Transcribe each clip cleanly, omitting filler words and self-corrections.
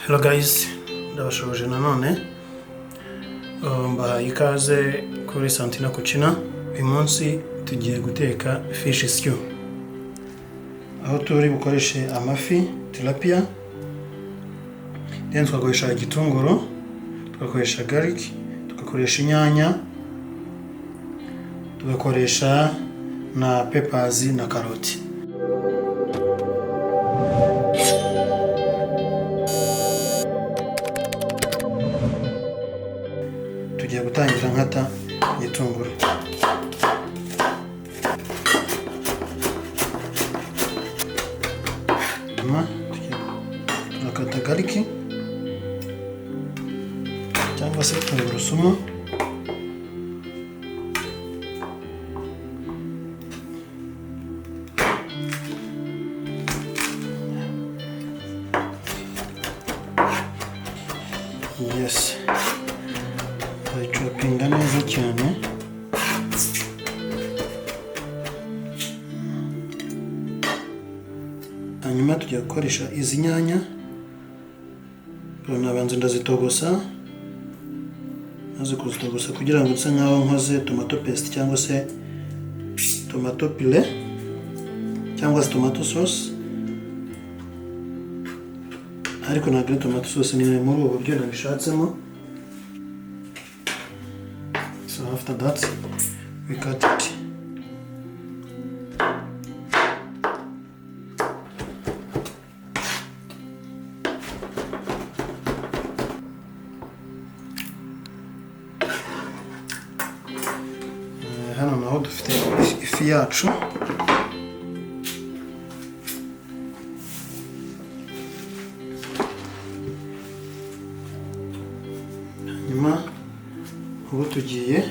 Hello guys, ndabashoboje nanone mbahaye ikaze kuri Santina Kuchina. Uyu munsi tugiye guteka fish stew, aho turi bukoreshe amafi tilapia, then tugakoresha igitunguru, tugakoresha garlic, tugakoresha inyanya, tugakoresha na peppers na karoti. Tugiye gutangira nkata igitunguru, turakata garlic cyangwa se tungurusumu, yes, tuyicopinga neza cyane. Hanyuma tugiye gukoresha izi nyanya, nabanza ndazitogosa, maze kuzitogosa kugira ngo nse nkaho nkoze tomato paste cyangwa se tomato puree cyangwa se tomato sauce, ariko ntabwo ari tomato sauce, ni muri ubu buryo nabishatsemo. So after that we cut it. Hano naho dufite ifi yacu, hanyuma ubu tugiye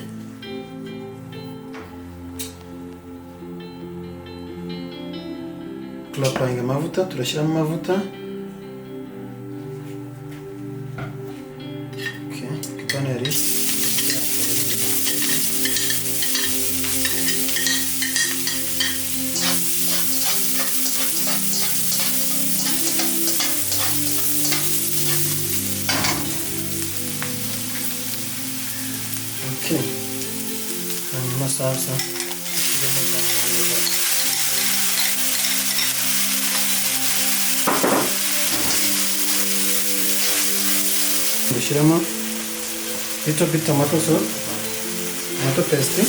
turapanga amavuta, turashyiramo amavuta. Kipaneri hanyuma sasa dushyiramo little bit tomato sauce, tomato paste,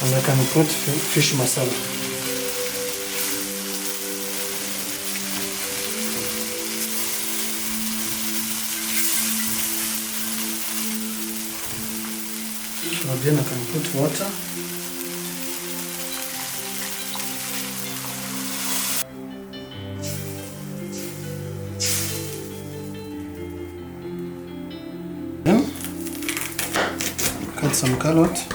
and I can put fish masala. So then I can put water. Then cut some carrot.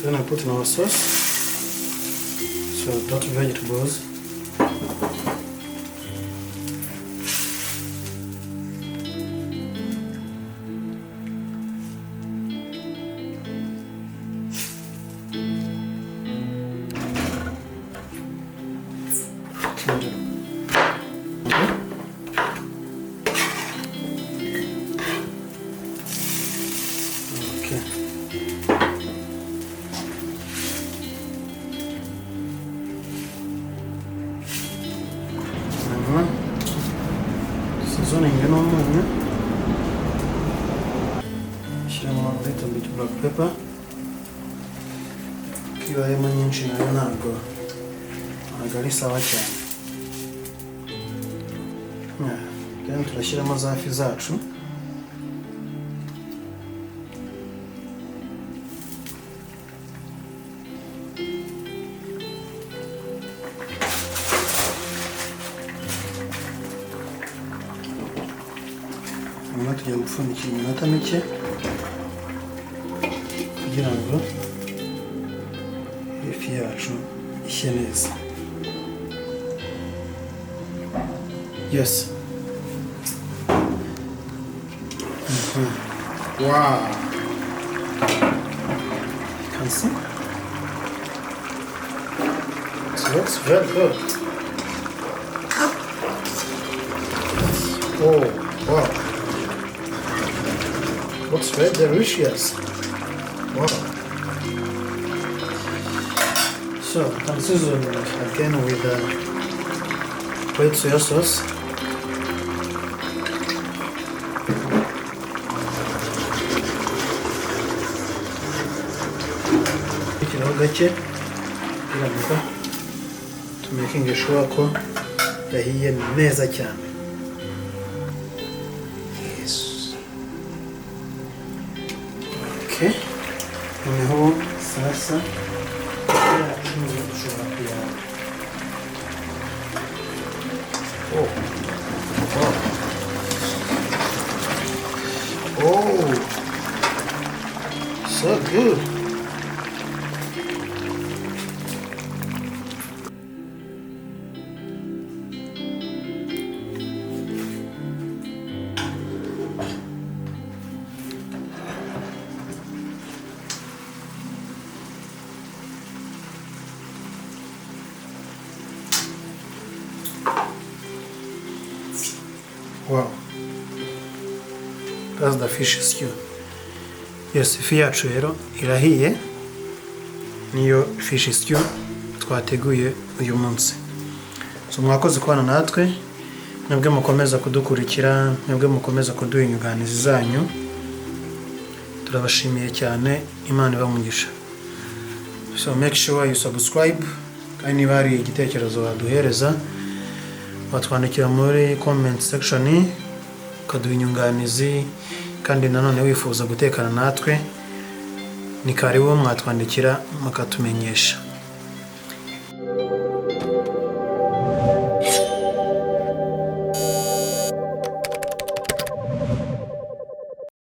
Then I put in our sauce, so that vegetables. Okay. Seasoning n'umunyu, shyiramo a little bit black pepper, kibayemo nyinshi nayo ntabwo ari sawa cyane. Then turashyiramo za fi zacu, gupfundikira iminota mike kugira ngo ifi yacu ishye neza. Yes. Wow. You can see. It looks very good. Oh, wow. Looks very delicious. Wow. So, I'm seasoning again with white soy sauce. Gake kugira ngo tumakinge sure ko yahiye neza cyane. Yes. Okay. Noneho sasa yacu ushobora kuya. Oh. Wow. Oh. So good. Wow, that's the fish stew. Yes, ifi yacu rero irahiye, niyo fish stew twateguye uyu munsi. So mwakoze kubana natwe, mwebwe mukomeza kudukurikira, mwebwe mukomeza kuduha inyunganizi zanyu, turabashimiye cyane, Imana ibamugisha. So make sure you subscribe, kandi niba hari igitekerezo waduhereza watwandikira muri comment section ukaduha inyunganizi, kandi nanone wifuza gutekana natwe ni karibu mwatwandikira mukatumenyesha.